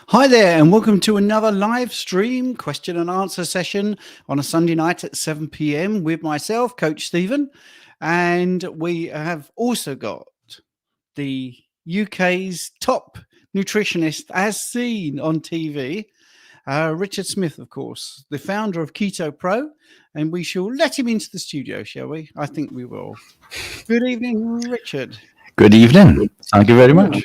Hi there, and welcome to another live stream question and answer session on a Sunday night at 7 p.m. with myself, Coach Stephen. And we have also got the UK's top nutritionist, as seen on TV, Richard Smith, of course, the founder of Keto Pro. And we shall let him into the studio, shall we? I think we will. Good evening, Richard. Good evening. Thank you very much.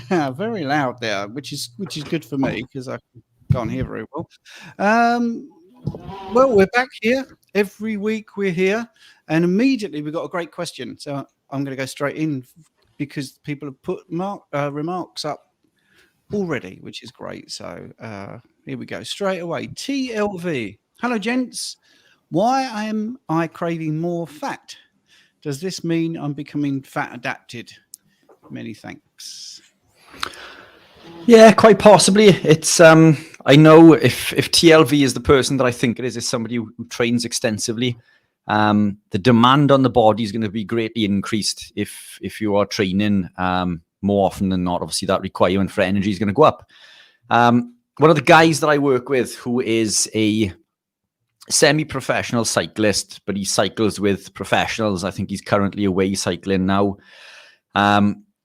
Very loud there, which is good for me because I can't hear very well. Well, we're back here every week. We're here, and immediately we've got a great question. So I'm going to go straight in because people have put remarks up already, which is great. So here we go straight away. TLV. Hello, gents. Why am I craving more fat? Does this mean I'm becoming fat adapted? Many thanks. Yeah, quite possibly. It's I know if TLV is the person that I think it is somebody who trains extensively. The demand on the body is going to be greatly increased if you are training more often than not. Obviously, that requirement for energy is going to go up. One of the guys that I work with, who is a semi-professional cyclist, but he cycles with professionals. I think he's currently away cycling now.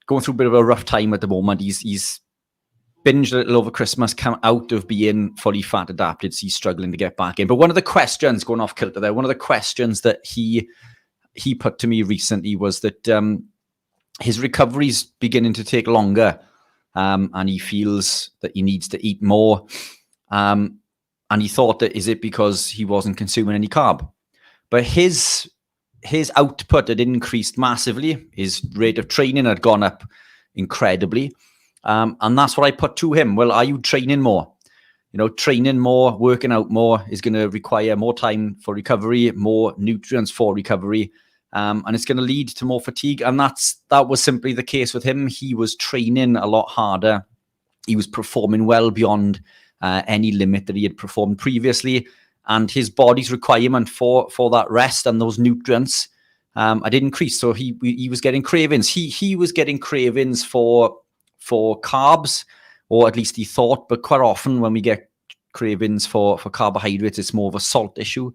Going through a bit of a rough time at the moment. He's binged a little over Christmas, come out of being fully fat adapted, so he's struggling to get back in. But one of the questions, going off kilter there, one of the questions that he put to me recently was that his recovery's beginning to take longer, and he feels that he needs to eat more. And he thought that, is it because he wasn't consuming any carb? But his output had increased massively. His rate of training had gone up incredibly. And that's what I put to him. Well, are you training more? You know, training more, working out more is going to require more time for recovery, more nutrients for recovery. And it's going to lead to more fatigue. And that was simply the case with him. He was training a lot harder. He was performing well beyond any limit that he had performed previously. And his body's requirement for that rest and those nutrients had increased. So he was getting cravings. He was getting cravings for carbs, or at least he thought. But quite often when we get cravings for carbohydrates, it's more of a salt issue.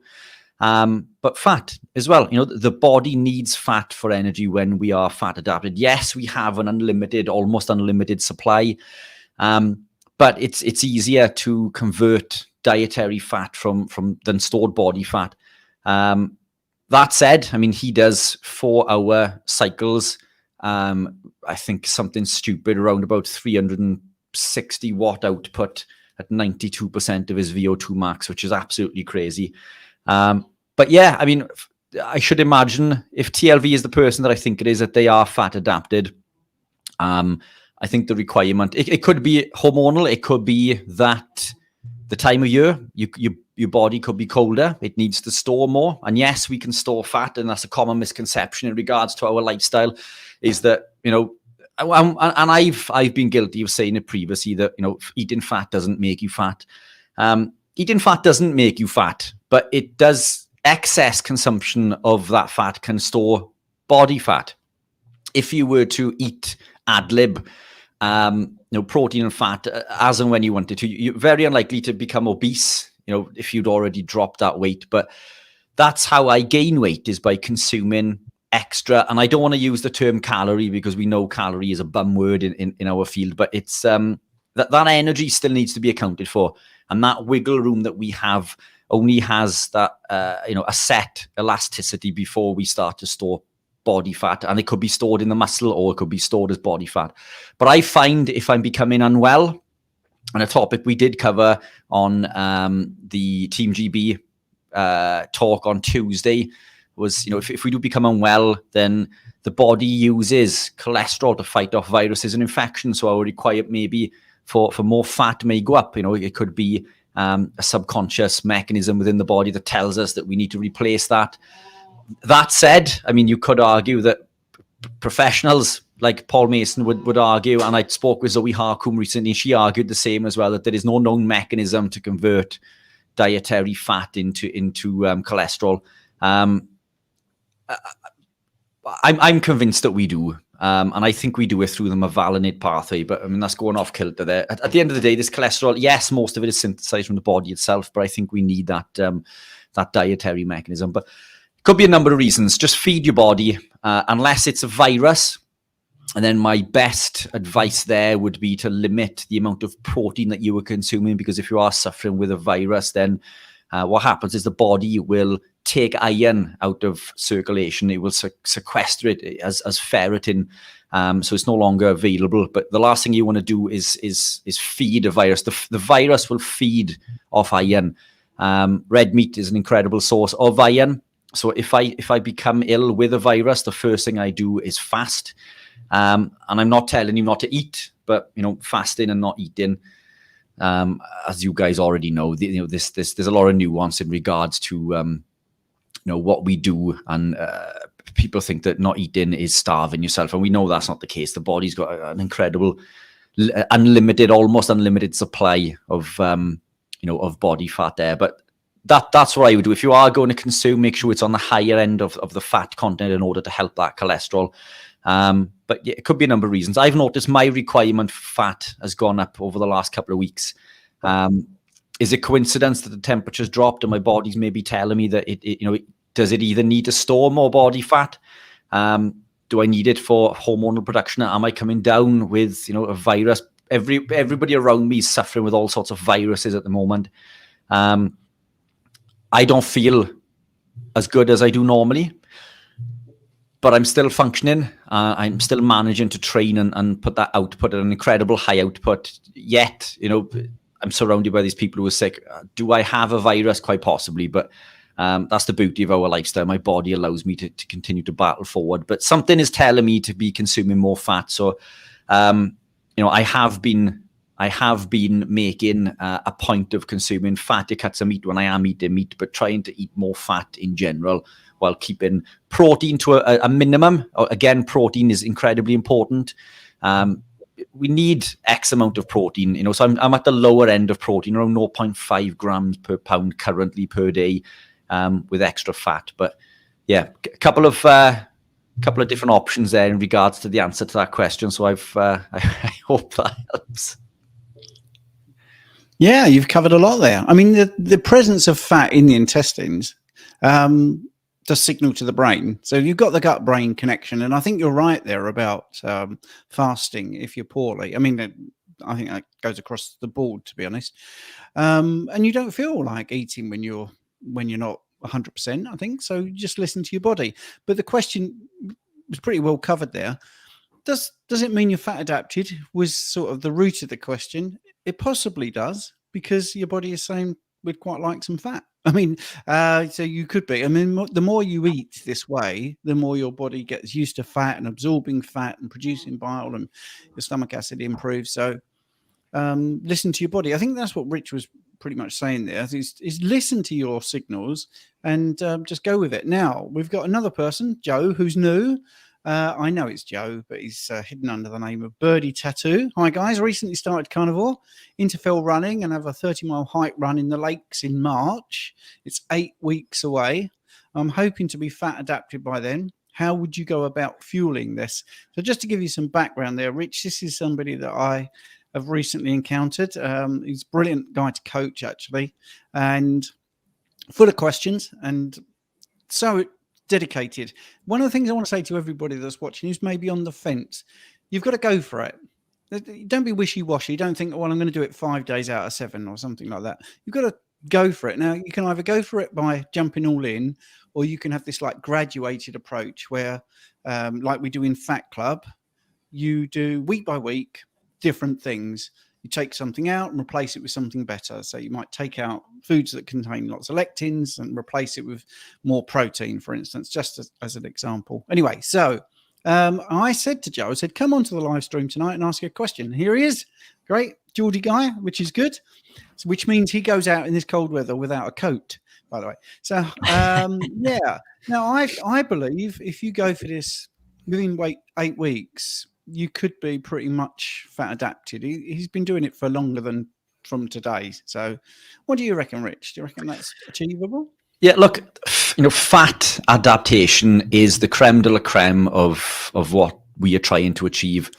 But fat as well. You know, the body needs fat for energy when we are fat adapted. Yes, we have an almost unlimited supply. But it's easier to convert dietary fat than stored body fat. That said, I mean, he does 4-hour cycles. I think something stupid around about 360 watt output at 92% of his VO2 max, which is absolutely crazy. But yeah, I mean, I should imagine if TLV is the person that I think it is, that they are fat adapted. I think the requirement, it could be hormonal. It could be that the time of year, your body could be colder. It needs to store more. And yes, we can store fat. And that's a common misconception in regards to our lifestyle, is that, you know, and I've been guilty of saying it previously, that, you know, eating fat doesn't make you fat. Eating fat doesn't make you fat, but it does. Excess consumption of that fat can store body fat. If you were to eat ad lib, you know, protein and fat as and when you wanted to, you're very unlikely to become obese, you know, if you'd already dropped that weight. But that's how I gain weight, is by consuming extra. And I don't want to use the term calorie, because we know calorie is a bum word in our field, but it's that energy still needs to be accounted for. And that wiggle room that we have only has that, you know, a set elasticity before we start to store body fat. And it could be stored in the muscle, or it could be stored as body fat. But I find if I'm becoming unwell, and a topic we did cover on the Team GB talk on Tuesday was, you know, if we do become unwell, then the body uses cholesterol to fight off viruses and infections. So our requirement maybe for more fat may go up. You know, it could be a subconscious mechanism within the body that tells us that we need to replace that. That said, I mean, you could argue that professionals like Paul Mason would argue, and I spoke with Zoe Harcombe recently, she argued the same as well, that there is no known mechanism to convert dietary fat into cholesterol. I'm convinced that we do. And I think we do it through the mevalonate pathway, but I mean, that's going off kilter there. At the end of the day, this cholesterol, yes, most of it is synthesized from the body itself, but I think we need that that dietary mechanism. But it could be a number of reasons. Just feed your body, unless it's a virus. And then my best advice there would be to limit the amount of protein that you are consuming, because if you are suffering with a virus, then what happens is the body will take iron out of circulation. It will sequester it as ferritin, so it's no longer available. But the last thing you want to do is feed a virus. The virus will feed off iron. Red meat is an incredible source of iron. So if I become ill with a virus, the first thing I do is fast. And I'm not telling you not to eat, but fasting and not eating, as you guys already know, there's a lot of nuance in regards to what we do, and people think that not eating is starving yourself, and we know that's not the case. The body's got an incredible, almost unlimited supply of of body fat there. But that's what I would do. If you are going to consume, make sure it's on the higher end of the fat content in order to help that cholesterol. But yeah, it could be a number of reasons. I've noticed my requirement for fat has gone up over the last couple of weeks. Is it coincidence that the temperature's dropped and my body's maybe telling me that does it either need to store more body fat? Do I need it for hormonal production? Am I coming down with a virus? Everybody around me is suffering with all sorts of viruses at the moment. I don't feel as good as I do normally, but I'm still functioning. I'm still managing to train and put that output at an incredible high output. Yet, I'm surrounded by these people who are sick. Do I have a virus? Quite possibly, but that's the beauty of our lifestyle. My body allows me to continue to battle forward, but something is telling me to be consuming more fat. So, I have been making a point of consuming fatty cuts of meat when I am eating meat, but trying to eat more fat in general, while keeping protein to a minimum. Again, protein is incredibly important. We need X amount of protein, so I'm at the lower end of protein, around 0.5 grams per pound currently per day, with extra fat. But yeah, a couple of different options there in regards to the answer to that question. So I hope that helps. Yeah, you've covered a lot there. I mean, the presence of fat in the intestines does signal to the brain. So you've got the gut-brain connection. And I think you're right there about fasting if you're poorly. I mean, I think that goes across the board, to be honest. And you don't feel like eating when you're not 100%, I think. So you just listen to your body. But the question was pretty well covered there. Does it mean you're fat adapted was sort of the root of the question. It possibly does, because your body is saying we'd quite like some fat. I mean, so you could be. I mean, the more you eat this way, the more your body gets used to fat and absorbing fat and producing bile, and your stomach acid improves. So listen to your body. I think that's what Rich was pretty much saying there, is listen to your signals and just go with it. Now, we've got another person, Joe, who's new. I know it's Joe, but he's hidden under the name of Birdie Tattoo. Hi, guys. Recently started carnivore, interval running, and have a 30-mile hike run in the lakes in March. It's 8 weeks away. I'm hoping to be fat adapted by then. How would you go about fueling this? So just to give you some background there, Rich, this is somebody that I have recently encountered. He's a brilliant guy to coach, actually, and full of questions, and so dedicated. One of the things I want to say to everybody that's watching who's maybe on the fence, you've got to go for it. Don't be wishy-washy. Don't think, well, I'm going to do it 5 days out of 7 or something like that. You've got to go for it. Now, you can either go for it by jumping all in, or you can have this like graduated approach where, like we do in Fat Club, you do week by week different things. You take something out and replace it with something better. So you might take out foods that contain lots of lectins and replace it with more protein, for instance, just as an example. Anyway, so I said to Joe, I said, come onto the live stream tonight and ask you a question. Here he is. Great. Geordie guy, which is good. So, which means he goes out in this cold weather without a coat, by the way. So, yeah. Now, I believe if you go for this within 8 weeks, you could be pretty much fat adapted. He's been doing it for longer than from today. So what do you reckon, Rich? Do you reckon that's achievable? Yeah, look, fat adaptation is the creme de la creme of what we are trying to achieve.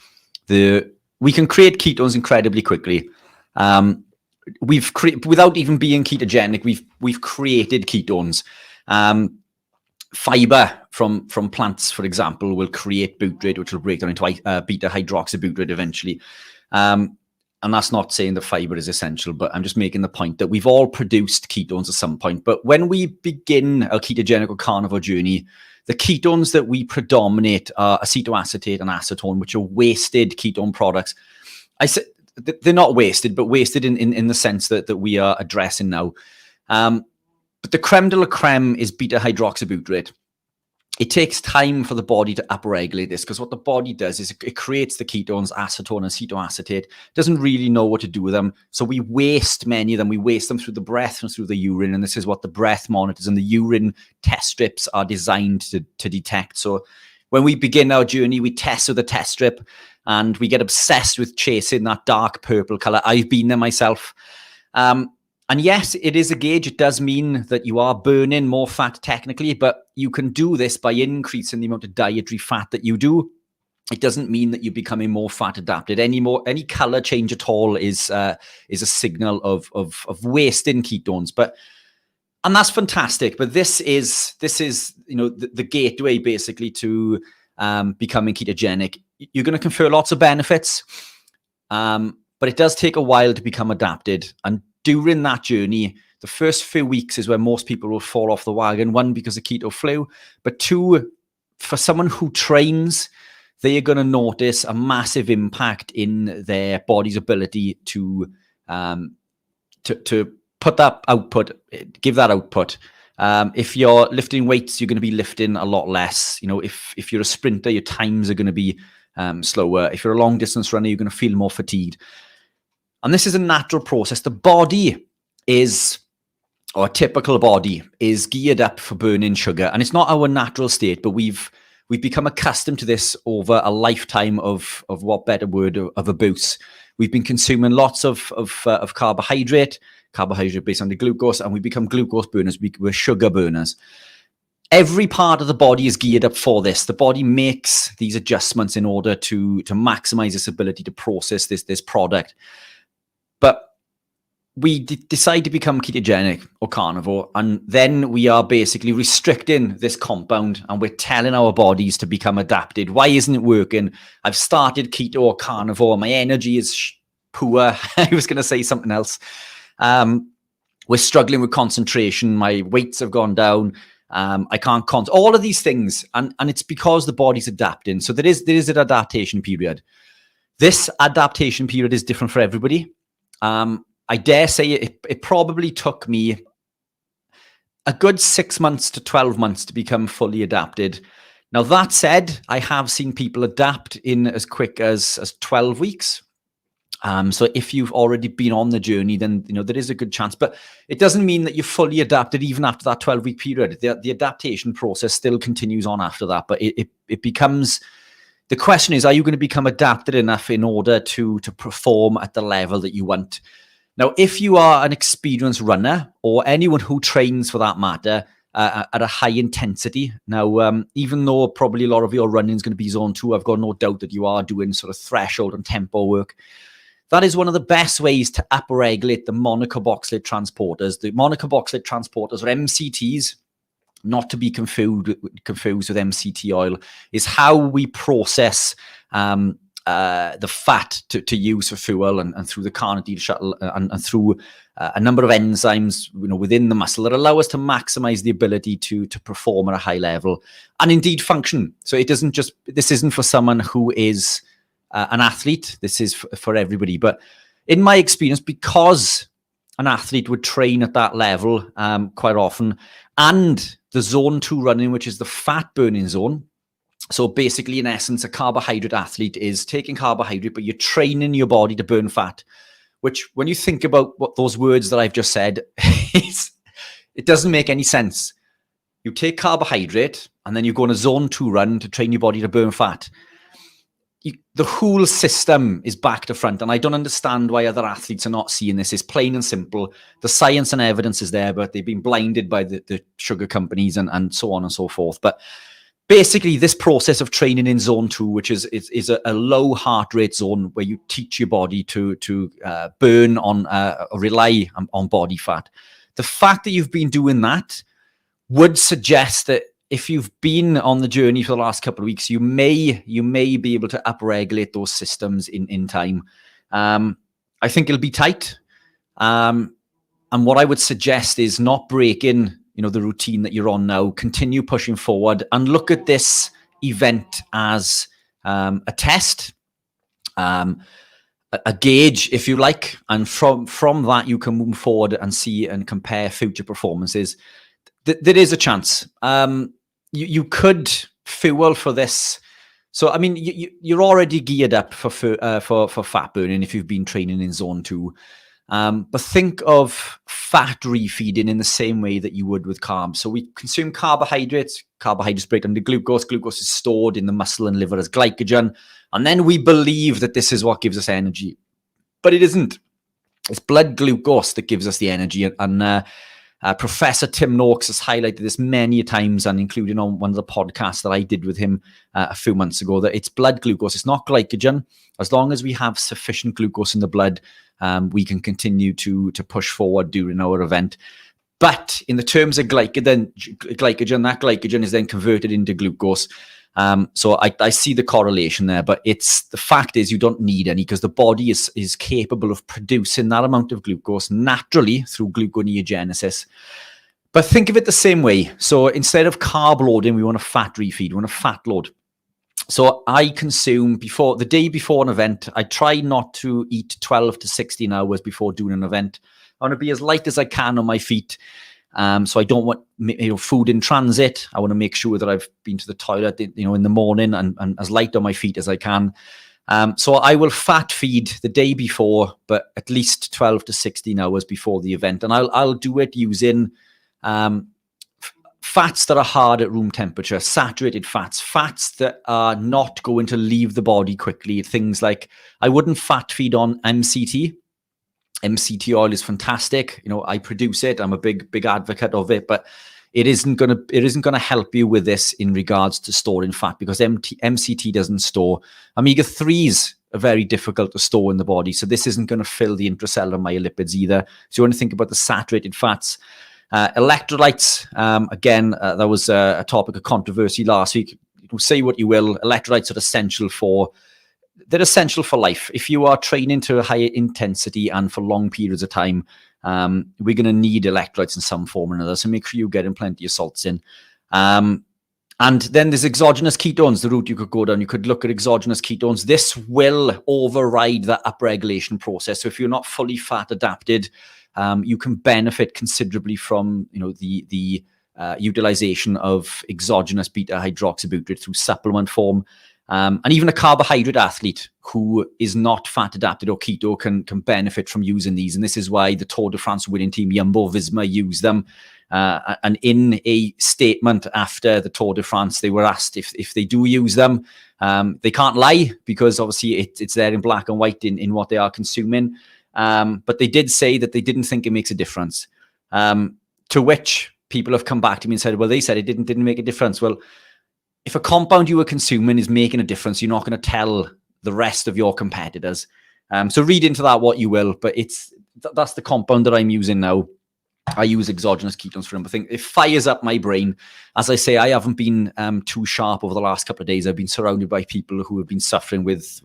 We can create ketones incredibly quickly. Without even being ketogenic, we've created ketones. Fiber from plants, for example, will create butyrate, which will break down into beta hydroxybutyrate eventually. And that's not saying that fiber is essential, but I'm just making the point that we've all produced ketones at some point. But when we begin a ketogenic or carnivore journey, the ketones that we predominate are acetoacetate and acetone, which are wasted ketone products. I said they're not wasted, but wasted in the sense that we are addressing now. But the creme de la creme is beta hydroxybutyrate. It takes time for the body to upregulate this, because what the body does is it creates the ketones, acetone and acetoacetate, doesn't really know what to do with them. So we waste many of them. We waste them through the breath and through the urine. And this is what the breath monitors and the urine test strips are designed to detect. So when we begin our journey, we test with a test strip and we get obsessed with chasing that dark purple color. I've been there myself. And yes, it is a gauge. It does mean that you are burning more fat technically, but you can do this by increasing the amount of dietary fat that you do. It doesn't mean that you're becoming more fat adapted. Any color change at all is a signal of wasting ketones. And that's fantastic. But this is the gateway basically to becoming ketogenic. You're going to confer lots of benefits, but it does take a while to become adapted. And during that journey, the first few weeks is where most people will fall off the wagon. One, because of keto flu, but two, for someone who trains, they are going to notice a massive impact in their body's ability to put that output, give that output. If you're lifting weights, you're going to be lifting a lot less. If you're a sprinter, your times are going to be slower. If you're a long distance runner, you're going to feel more fatigued. And this is a natural process. The body or a typical body is geared up for burning sugar. And it's not our natural state, but we've become accustomed to this over a lifetime of what better word, of abuse. We've been consuming lots of carbohydrate based on the glucose, and we become glucose burners. We're sugar burners. Every part of the body is geared up for this. The body makes these adjustments in order to maximize its ability to process this product. But we decide to become ketogenic or carnivore, and then we are basically restricting this compound, and we're telling our bodies to become adapted. Why isn't it working? I've started keto or carnivore. My energy is poor. I was going to say something else. We're struggling with concentration. My weights have gone down. I can't all of these things, and it's because the body's adapting. So there is an adaptation period. This adaptation period is different for everybody. I dare say it probably took me a good 6 months to 12 months to become fully adapted. Now, that said, I have seen people adapt in as quick as 12 weeks. So if you've already been on the journey, then there is a good chance. But it doesn't mean that you're fully adapted even after that 12-week period. The adaptation process still continues on after that. But it becomes... The question is, are you going to become adapted enough in order to perform at the level that you want? Now, if you are an experienced runner, or anyone who trains for that matter, at a high intensity, now, even though probably a lot of your running is going to be zone 2, I've got no doubt that you are doing sort of threshold and tempo work. That is one of the best ways to upregulate the monocarboxylate transporters. The monocarboxylate transporters, or MCTs, not to be confused with MCT oil, is how we process the fat to use for fuel, and through the carnitine shuttle, and through a number of enzymes within the muscle that allow us to maximize the ability to perform at a high level and indeed function. So this isn't for someone who is an athlete. This is for everybody. But in my experience, because an athlete would train at that level quite often, and the zone 2 running, which is the fat burning zone. So basically, in essence, a carbohydrate athlete is taking carbohydrate, but you're training your body to burn fat, which when you think about what those words that I've just said, it doesn't make any sense. You take carbohydrate and then you go on a zone 2 run to train your body to burn fat. The whole system is back to front, and I don't understand why other athletes are not seeing this. It's plain and simple. The science and evidence is there, but they've been blinded by the sugar companies and so on and so forth. But basically, this process of training in zone 2, which is a low heart rate zone where you teach your body to burn on or rely on body fat. The fact that you've been doing that would suggest that if you've been on the journey for the last couple of weeks, you may be able to upregulate those systems in time. I think it'll be tight. And what I would suggest is not breaking the routine that you're on now. Continue pushing forward and look at this event as a test, a gauge, if you like, and from that you can move forward and see and compare future performances. There is a chance. You could fuel for this. So I mean, you're already geared up for fat burning if you've been training in zone 2. But think of fat refeeding in the same way that you would with carbs. So we consume carbohydrates. Carbohydrates break down to glucose. Glucose is stored in the muscle and liver as glycogen. And then we believe that this is what gives us energy. But it isn't. It's blood glucose that gives us the energy. And Professor Tim Noakes has highlighted this many times, and including on one of the podcasts that I did with him a few months ago, that it's blood glucose. It's not glycogen. As long as we have sufficient glucose in the blood, we can continue to push forward during our event. But in the terms of glycogen, that glycogen is then converted into glucose. So I see the correlation there, but the fact is you don't need any, because the body is capable of producing that amount of glucose naturally through gluconeogenesis. But think of it the same way. So instead of carb loading, we want a fat refeed, we want a fat load. So I consume the day before an event. I try not to eat 12 to 16 hours before doing an event. I want to be as light as I can on my feet. So I don't want food in transit. I want to make sure that I've been to the toilet, in the morning and as light on my feet as I can. So I will fat feed the day before, but at least 12 to 16 hours before the event. And I'll do it using fats that are hard at room temperature, saturated fats that are not going to leave the body quickly. Things like, I wouldn't fat feed on MCT. MCT oil is fantastic. I produce it. I'm a big advocate of it, but it isn't gonna help you with this in regards to storing fat, because MCT doesn't store. Omega-3s are very difficult to store in the body, so this isn't going to fill the intracellular myolipids either. So you want to think about the saturated fats. Electrolytes, again, that was a topic of controversy last week. Say what you will, electrolytes are essential for life. If you are training to a higher intensity and for long periods of time, we're going to need electrolytes in some form or another. So make sure you're getting plenty of salts in. And then there's exogenous ketones, the route you could go down. You could look at exogenous ketones. This will override that upregulation process. So if you're not fully fat adapted, you can benefit considerably from the utilization of exogenous beta hydroxybutyrate through supplement form. And even a carbohydrate athlete who is not fat adapted or keto can benefit from using these. And this is why the Tour de France winning team Jumbo-Visma used them. And in a statement after the Tour de France, they were asked if they do use them. They can't lie, because obviously it's there in black and white in what they are consuming. But they did say that they didn't think it makes a difference. To which people have come back to me and said, well, they said it didn't make a difference. Well, if a compound you were consuming is making a difference, you're not going to tell the rest of your competitors. So read into that what you will, but that's the compound that I'm using now. I use exogenous ketones for them. I think it fires up my brain. As I say, I haven't been too sharp over the last couple of days. I've been surrounded by people who have been suffering with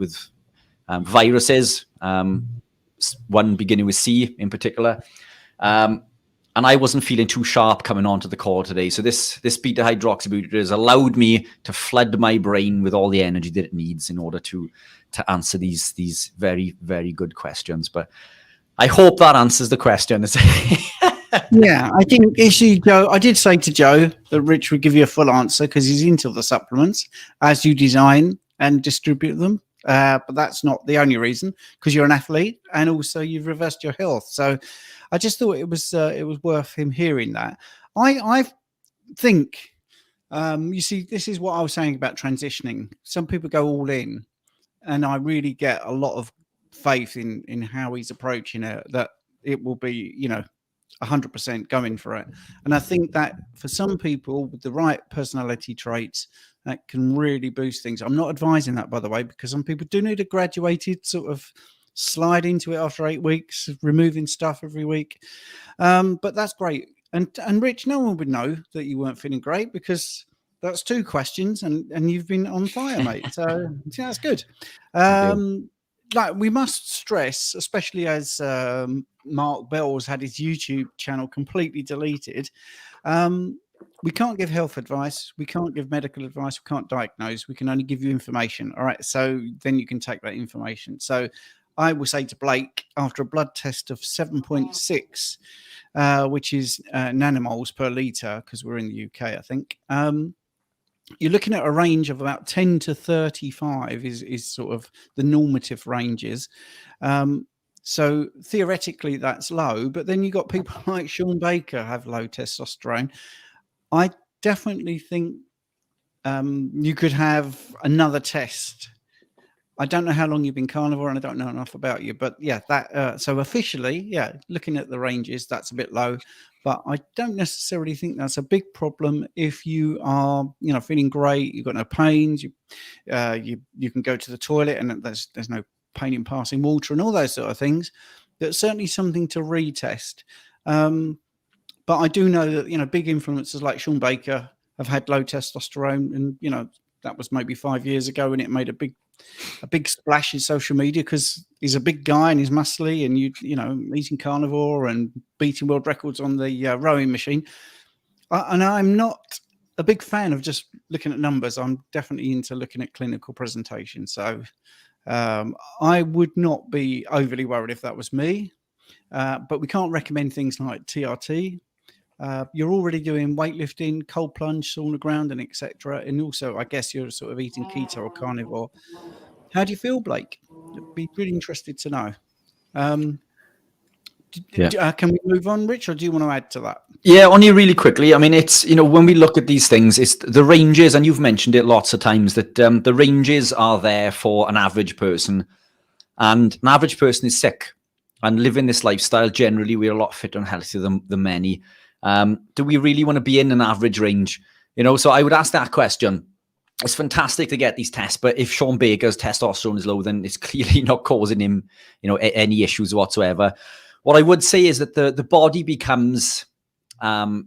viruses, one beginning with C in particular. And I wasn't feeling too sharp coming onto the call today. So this beta hydroxybutyrate has allowed me to flood my brain with all the energy that it needs in order to answer these very, very good questions. But I hope that answers the question. Yeah, I think issue, Joe. I did say to Joe that Rich would give you a full answer because he's into the supplements as you design and distribute them. But that's not the only reason, because you're an athlete and also you've reversed your health. So I just thought it was worth him hearing that. I think you see, this is what I was saying about transitioning. Some people go all in, and I really get a lot of faith in how he's approaching it, that it will be, 100% going for it. And I think that for some people with the right personality traits, that can really boost things. I'm not advising that, by the way, because some people do need a graduated sort of slide into it after 8 weeks, removing stuff every week. But that's great. And Rich, no one would know that you weren't feeling great, because that's 2 questions and you've been on fire, mate. So yeah, that's good. Like, we must stress, especially as Mark Bell's had his YouTube channel completely deleted. We can't give health advice. We can't give medical advice. We can't diagnose. We can only give you information. All right. So then you can take that information. So I will say to Blake, after a blood test of 7.6, which is nanomoles per litre, because we're in the UK, I think, you're looking at a range of about 10 to 35 is sort of the normative ranges. So theoretically that's low, but then you got people like Sean Baker have low testosterone. I definitely think you could have another test. I don't know how long you've been carnivore, and I don't know enough about you, but yeah, that so officially, yeah, looking at the ranges, that's a bit low, but I don't necessarily think that's a big problem if you are, you know, feeling great, you've got no pains, you can go to the toilet and there's no pain in passing water and all those sort of things. That's certainly something to retest. But I do know that, you know, big influencers like Sean Baker have had low testosterone, and, you know, that was maybe 5 years ago, and it made a big splash in social media because he's a big guy and he's muscly, and you know, eating carnivore and beating world records on the rowing machine. And I'm not a big fan of just looking at numbers. I'm definitely into looking at clinical presentation. So I would not be overly worried if that was me. But we can't recommend things like TRT. You're already doing weightlifting, cold plunge, sauna ground, and etc. And also, I guess you're sort of eating keto or carnivore. How do you feel, Blake? I'd be really interested to know. Can we move on, Rich, or do you want to add to that? Yeah, only really quickly. I mean, it's, you know, when we look at these things, it's the ranges, and you've mentioned it lots of times, that the ranges are there for an average person, and an average person is sick and living this lifestyle. Generally, we're a lot fitter and healthier than many. Do we really want to be in an average range? You know, so I would ask that question. It's fantastic to get these tests, but if Sean Baker's testosterone is low, then it's clearly not causing him, you know, any issues whatsoever. What I would say is that the body becomes, I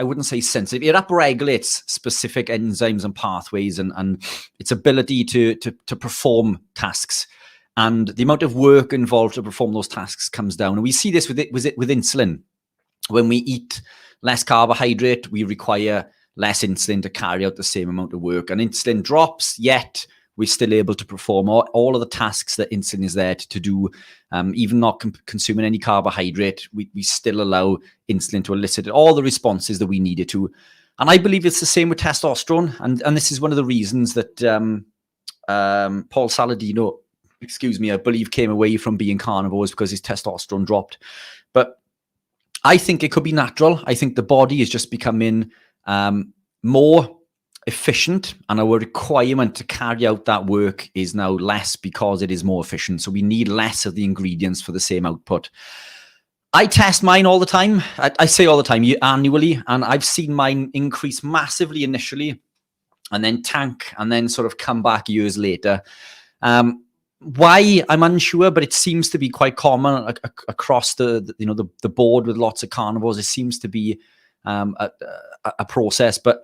wouldn't say sensitive. It upregulates specific enzymes and pathways, and its ability to perform tasks, and the amount of work involved to perform those tasks comes down. And we see this with insulin. When we eat less carbohydrate, we require less insulin to carry out the same amount of work. And insulin drops, yet we're still able to perform all of the tasks that insulin is there to do. Even not consuming any carbohydrate, we still allow insulin to elicit all the responses that we needed to. And I believe it's the same with testosterone. And this is one of the reasons that Paul Saladino, I believe, came away from being carnivore, is because his testosterone dropped. But I think it could be natural. I think the body is just becoming more efficient, and our requirement to carry out that work is now less because it is more efficient. So we need less of the ingredients for the same output. I test mine all the time. I say all the time, annually, and I've seen mine increase massively initially and then tank and then sort of come back years later. Why, I'm unsure, but it seems to be quite common across the board with lots of carnivores. It seems to be a process. But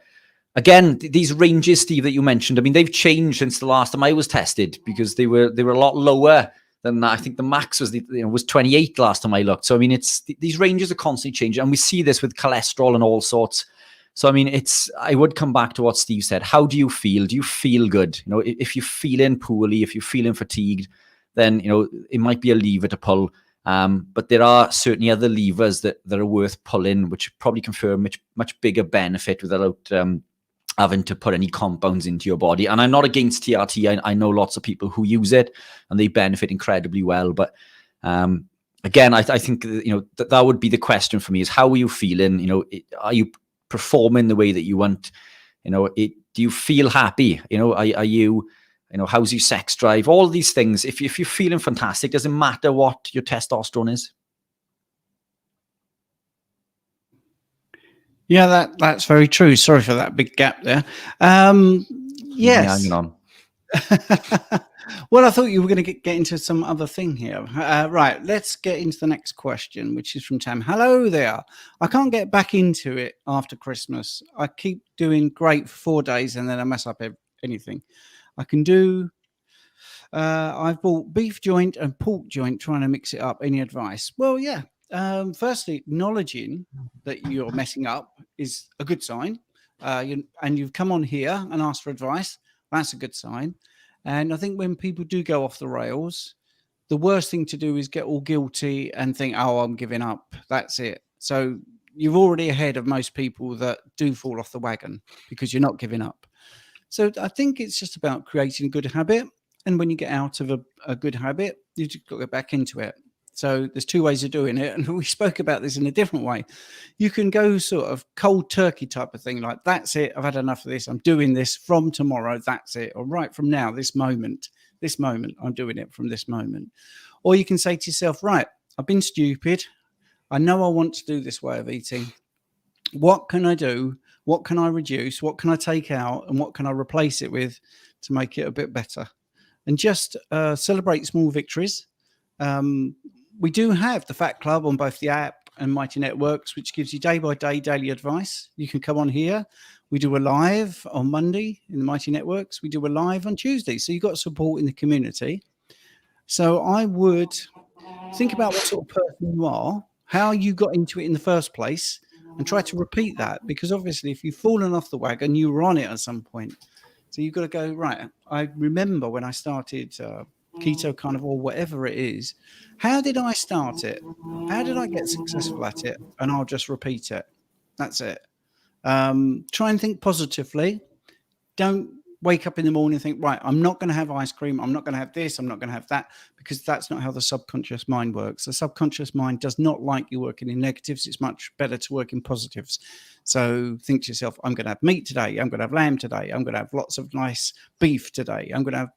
again, these ranges, Steve, that you mentioned, I mean, they've changed since the last time I was tested, because they were a lot lower than that. I think the max was 28 last time I looked. So I mean, these ranges are constantly changing, and we see this with cholesterol and all sorts. So I mean, I would come back to what Steve said. How do you feel? Do you feel good? You know, if you're feeling poorly, if you're feeling fatigued, then, you know, it might be a lever to pull. But there are certainly other levers that are worth pulling, which probably confer much bigger benefit without having to put any compounds into your body. And I'm not against TRT. I know lots of people who use it and they benefit incredibly well. But again, I think, you know, that would be the question for me, is how are you feeling? You know, are you performing the way that you want? You know, do you feel happy? You know, are you, you know, how's your sex drive? All these things. If you're feeling fantastic, doesn't matter what your testosterone is. Yeah, that's very true. Sorry for that big gap there. Yeah, Yes. hang on. Well, I thought you were going to get into some other thing here. Right, let's get into the next question, which is from Tam. Hello there. I can't get back into it after Christmas. I keep doing great for 4 days and then I mess up anything. I can do. I've bought beef joint and pork joint, trying to mix it up. Any advice? Well, yeah. Firstly, acknowledging that you're messing up is a good sign. And you've come on here and asked for advice. That's a good sign. And I think when people do go off the rails, the worst thing to do is get all guilty and think, oh, I'm giving up. That's it. So you're already ahead of most people that do fall off the wagon because you're not giving up. So I think it's just about creating a good habit. And when you get out of a good habit, you just got to get back into it. So there's two ways of doing it. And we spoke about this in a different way. You can go sort of cold turkey type of thing, like, that's it. I've had enough of this. I'm doing this from tomorrow. That's it. Or right from now, this moment, I'm doing it from this moment. Or you can say to yourself, right, I've been stupid. I know I want to do this way of eating. What can I do? What can I reduce? What can I take out? And what can I replace it with to make it a bit better? And just celebrate small victories. We do have the Fat Club on both the app and Mighty Networks, which gives you day-by-day daily advice. You can come on here. We do a live on Monday in the Mighty Networks. We do a live on Tuesday. So you've got support in the community. So I would think about what sort of person you are, how you got into it in the first place, and try to repeat that. Because obviously, if you've fallen off the wagon, you were on it at some point. So you've got to go, right, I remember when I started keto carnivore, whatever it is, how did I start it? How did I get successful at it? And I'll just repeat it. That's it. Try and think positively. Don't wake up in the morning and think, right, I'm not going to have ice cream. I'm not going to have this. I'm not going to have that, because that's not how the subconscious mind works. The subconscious mind does not like you working in negatives. It's much better to work in positives. So think to yourself, I'm going to have meat today. I'm going to have lamb today. I'm going to have lots of nice beef today. I'm going to have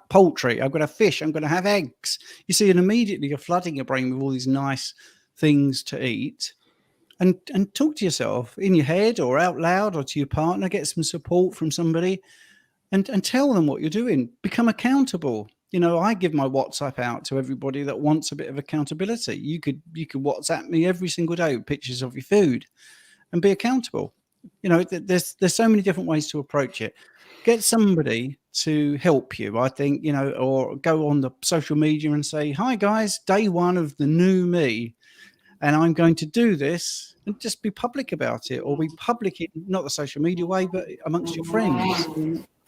poultry. I'm going to have fish. I'm going to have eggs. You see, and immediately you're flooding your brain with all these nice things to eat. And talk to yourself in your head or out loud or to your partner. Get some support from somebody. And tell them what you're doing. Become accountable. You know, I give my WhatsApp out to everybody that wants a bit of accountability. You could WhatsApp me every single day with pictures of your food and be accountable. You know, there's so many different ways to approach it. Get somebody to help you, I think, you know, or go on the social media and say, hi guys, day one of the new me, and I'm going to do this, and just be public about it, or be public in not the social media way, but amongst your friends.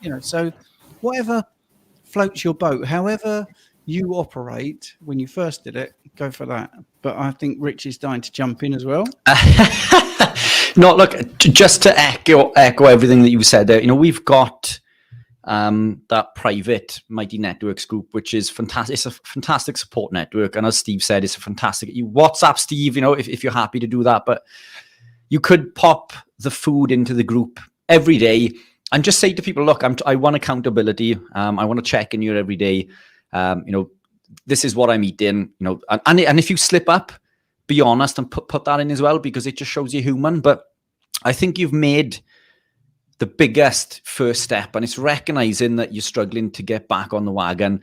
You know, so whatever floats your boat, however you operate when you first did it, go for that. But I think Rich is dying to jump in as well. No, look, just to echo everything that you said there, you know, we've got that private Mighty Networks group, which is fantastic. It's a fantastic support network. And as Steve said, it's a fantastic, you WhatsApp Steve, you know, if you're happy to do that, but you could pop the food into the group every day and just say to people, look, I want accountability. I want to check in here every day. You know, this is what I'm eating, you know, and if you slip up, be honest and put that in as well, because it just shows you're human. But I think you've made the biggest first step, and it's recognizing that you're struggling to get back on the wagon.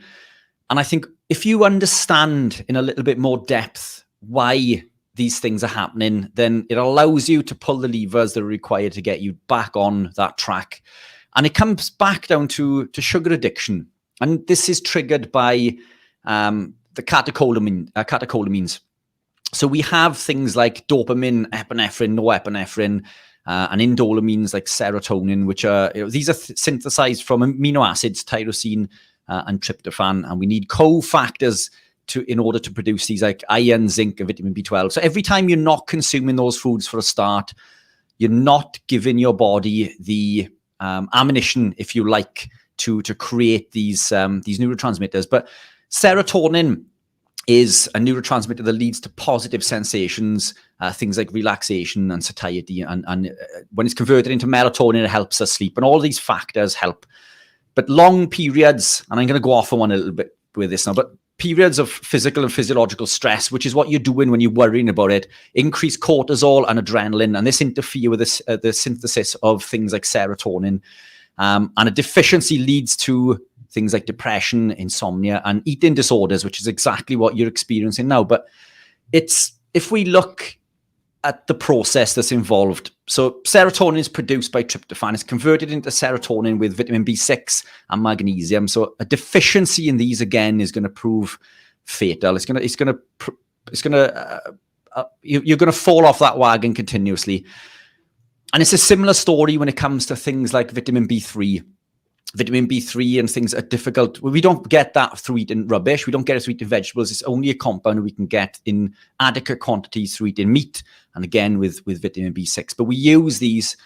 And I think if you understand in a little bit more depth why these things are happening, then it allows you to pull the levers that are required to get you back on that track. And it comes back down to sugar addiction. And this is triggered by the catecholamines. So we have things like dopamine, epinephrine, norepinephrine, and indolamines like serotonin, which are, you know, these are synthesized from amino acids, tyrosine and tryptophan. And we need cofactors in order to produce these, like iron, zinc, and vitamin B12. So every time you're not consuming those foods for a start, you're not giving your body the ammunition, if you like, to create these neurotransmitters. But serotonin is a neurotransmitter that leads to positive sensations, things like relaxation and satiety. And when it's converted into melatonin, it helps us sleep. And all these factors help. But long periods, and I'm going to go off on one a little bit with this now, but periods of physical and physiological stress, which is what you're doing when you're worrying about it, increase cortisol and adrenaline, and this interfere with the synthesis of things like serotonin. And a deficiency leads to things like depression, insomnia, and eating disorders, which is exactly what you're experiencing now. But if we look at the process that's involved, so serotonin is produced by tryptophan. It's converted into serotonin with vitamin B6 and magnesium. So a deficiency in these, again, is going to prove fatal. You're going to fall off that wagon continuously. And it's a similar story when it comes to things like vitamin B3. Vitamin B3 and things are difficult. We don't get that through eating rubbish. We don't get it through eating vegetables. It's only a compound we can get in adequate quantities through eating meat, and again with vitamin B6. But we use these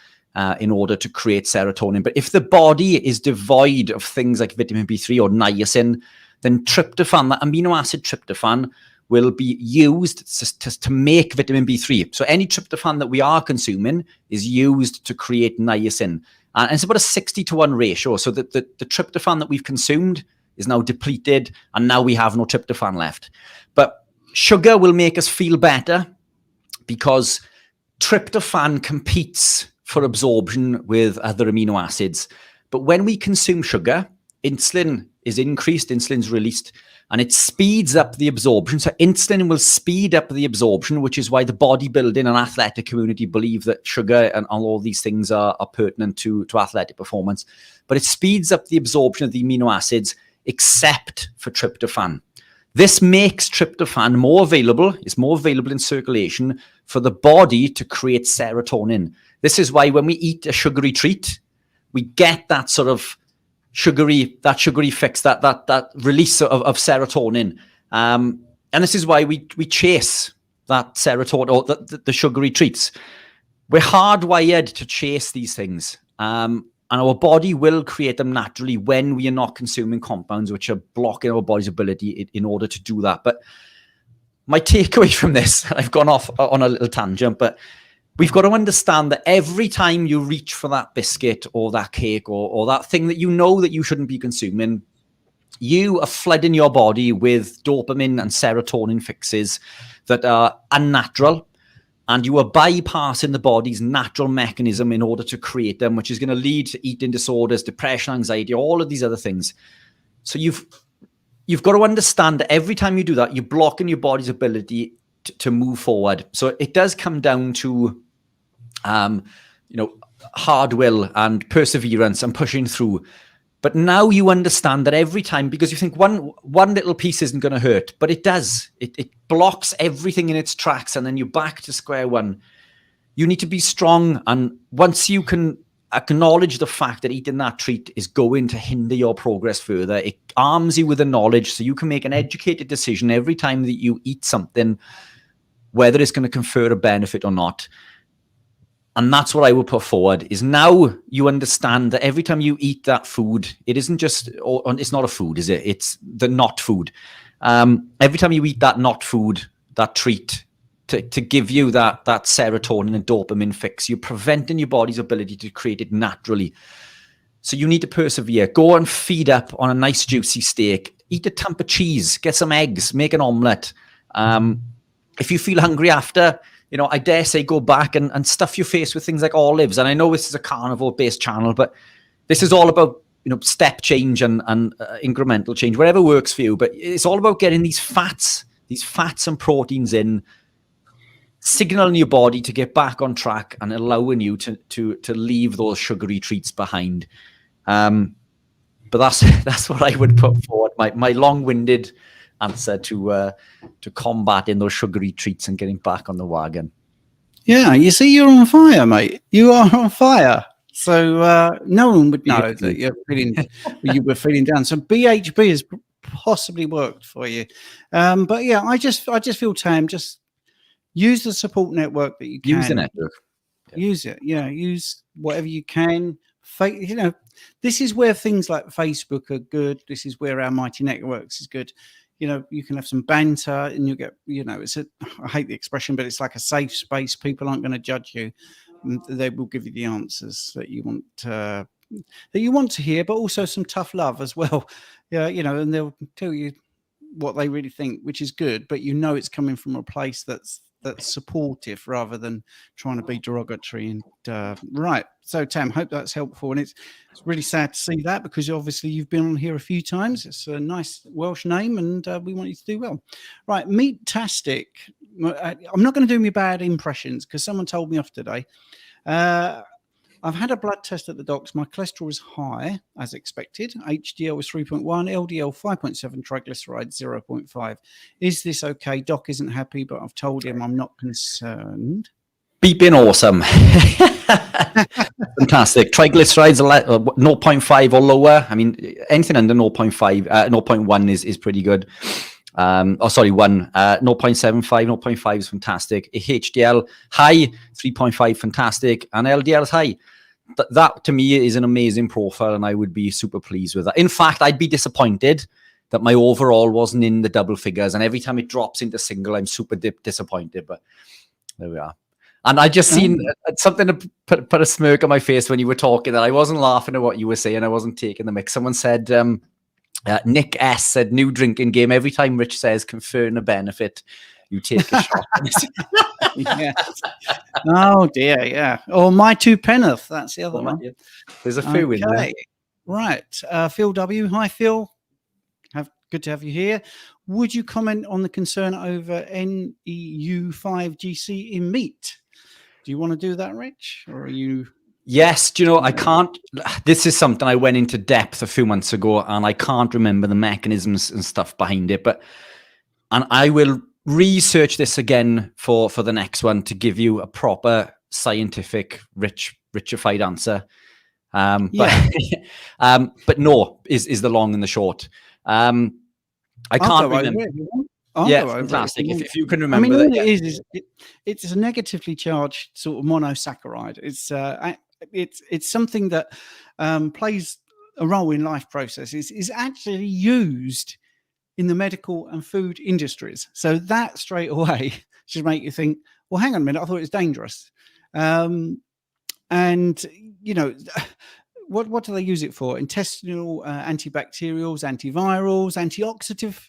in order to create serotonin. But if the body is devoid of things like vitamin B3 or niacin, then tryptophan, that amino acid tryptophan, will be used to make vitamin B3. So any tryptophan that we are consuming is used to create niacin. And it's about a 60-to-1 ratio. So that the tryptophan that we've consumed is now depleted, and now we have no tryptophan left. But sugar will make us feel better because tryptophan competes for absorption with other amino acids. But when we consume sugar, insulin is increased, insulin's released, and it speeds up the absorption. So insulin will speed up the absorption, which is why the bodybuilding and athletic community believe that sugar and all these things are pertinent to athletic performance. But it speeds up the absorption of the amino acids, except for tryptophan. This makes tryptophan more available. It's more available in circulation for the body to create serotonin. This is why when we eat a sugary treat, we get that sort of sugary fix, that release of serotonin, and this is why we chase that serotonin or the sugary treats. We're hardwired to chase these things, and our body will create them naturally when we are not consuming compounds which are blocking our body's ability in order to do that. But my takeaway from this, I've gone off on a little tangent, but we've got to understand that every time you reach for that biscuit or that cake or that thing that you know that you shouldn't be consuming, you are flooding your body with dopamine and serotonin fixes that are unnatural, and you are bypassing the body's natural mechanism in order to create them, which is going to lead to eating disorders, depression, anxiety, all of these other things. So you've got to understand that every time you do that, you're blocking your body's ability to move forward. So it does come down to hard will and perseverance and pushing through. But now you understand that every time, because you think one little piece isn't going to hurt, but it does. It blocks everything in its tracks, and then you're back to square one. You need to be strong, and once you can acknowledge the fact that eating that treat is going to hinder your progress further, it arms you with the knowledge so you can make an educated decision every time that you eat something, whether it's going to confer a benefit or not. And that's what I would put forward, is now you understand that every time you eat that food, it isn't just, or it's not a food, is it? It's the not food. Every time you eat that not food, that treat, to give you that serotonin and dopamine fix, you're preventing your body's ability to create it naturally. So you need to persevere. Go and feed up on a nice juicy steak. Eat a lump of cheese. Get some eggs. Make an omelette. If you feel hungry after, I dare say go back and stuff your face with things like olives. And I know this is a carnivore-based channel, but this is all about, step change and incremental change, whatever works for you. But it's all about getting these fats and proteins in, signaling your body to get back on track and allowing you to leave those sugary treats behind. But that's what I would put forward. My long-winded answer to combating those sugary treats and getting back on the wagon. Yeah, you see, you're on fire, mate. You are on fire. So no one would know that you were feeling down. So BHB has possibly worked for you. But yeah, I just feel, Tam, just use the support network that you can. Use the network. Use it. Yeah, use whatever you can. This is where things like Facebook are good. This is where our Mighty Networks is good. You can have some banter and you get, I hate the expression, but it's like a safe space. People aren't going to judge you. They will give you the answers that you want to hear, but also some tough love as well. Yeah, and they'll tell you what they really think, which is good, but you know it's coming from a place that's supportive rather than trying to be derogatory. And right, so Tam, hope that's helpful. And it's really sad to see that, because obviously you've been on here a few times. It's a nice Welsh name, and we want you to do well. Right, Meat-tastic. I'm not going to do me bad impressions, because someone told me off today. I've had a blood test at the doc's. My cholesterol is high, as expected. HDL was 3.1, LDL 5.7, triglycerides 0.5. Is this okay? Doc isn't happy, but I've told him I'm not concerned. Beeping awesome. Fantastic. Triglycerides are 0.5 or lower. I mean, anything under 0.1 is pretty good. 1, 0.75, 0.5 is fantastic. HDL high, 3.5, fantastic. And LDL is high. That to me is an amazing profile, and I would be super pleased with that. In fact, I'd be disappointed that my overall wasn't in the double figures, and every time it drops into single, I'm super disappointed. But there we are. And I just seen something to put a smirk on my face when you were talking, that I wasn't laughing at what you were saying. I wasn't taking the mix. Someone said, Nick S said, new drinking game. Every time Rich says conferring a benefit, you take a shot. Yes. Oh dear, yeah. Or my two penneth. That's the other one. There's a few in there. Right. Phil W. Hi, Phil. Good to have you here. Would you comment on the concern over NEU5GC in meat? Do you want to do that, Rich? Or are you... Yes, do you know, I can't, this is something I went into depth a few months ago, and I can't remember the mechanisms and stuff behind it, and I will research this again for the next one to give you a proper scientific, richified answer. But no, is the long and the short. I can't remember. Yeah, fantastic. If you can remember, all it is it's a negatively charged sort of monosaccharide. It's something that plays a role in life processes. Is actually used in the medical and food industries. So that straight away should make you think, well, hang on a minute, I thought it was dangerous. And you know, what do they use it for? Intestinal antibacterials, antivirals, antioxidant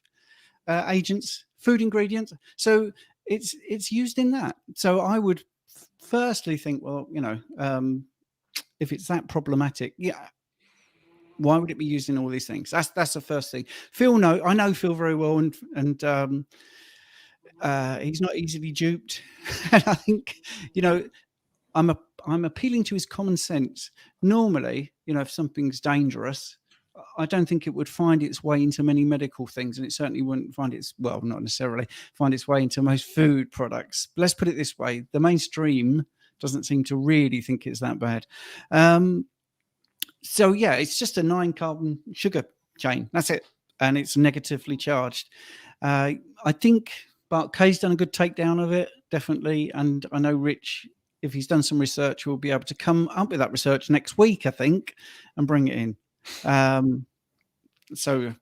agents, food ingredients. So it's used in that. So I would firstly think, well, you know, if it's that problematic, why would it be used in all these things? That's the first thing. Phil, I know Phil very well, and he's not easily duped. And I think, you know, I'm appealing to his common sense. Normally, you know, if something's dangerous, I don't think it would find its way into many medical things, and it certainly wouldn't find not necessarily find its way into most food products. But let's put it this way: the mainstream doesn't seem to really think it's that bad. So yeah, it's just a 9-carbon sugar chain. That's it, and it's negatively charged. I think Bart K's done a good takedown of it, definitely, and I know Rich, if he's done some research, will be able to come up with that research next week, I think, and bring it in. So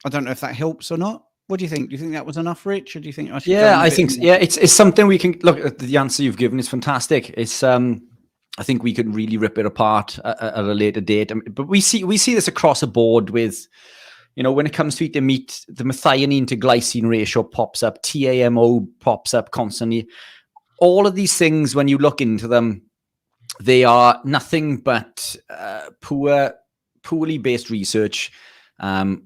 I don't know if that helps or not. What do you think? Do you think that was enough, Rich, or do you think I should? Yeah, I think it's something we can look at. The answer you've given is fantastic. It's I think we could really rip it apart at a later date. But we see this across the board with, you know, when it comes to eating meat, the methionine to glycine ratio pops up, TAMO pops up constantly. All of these things, when you look into them, they are nothing but poorly based research,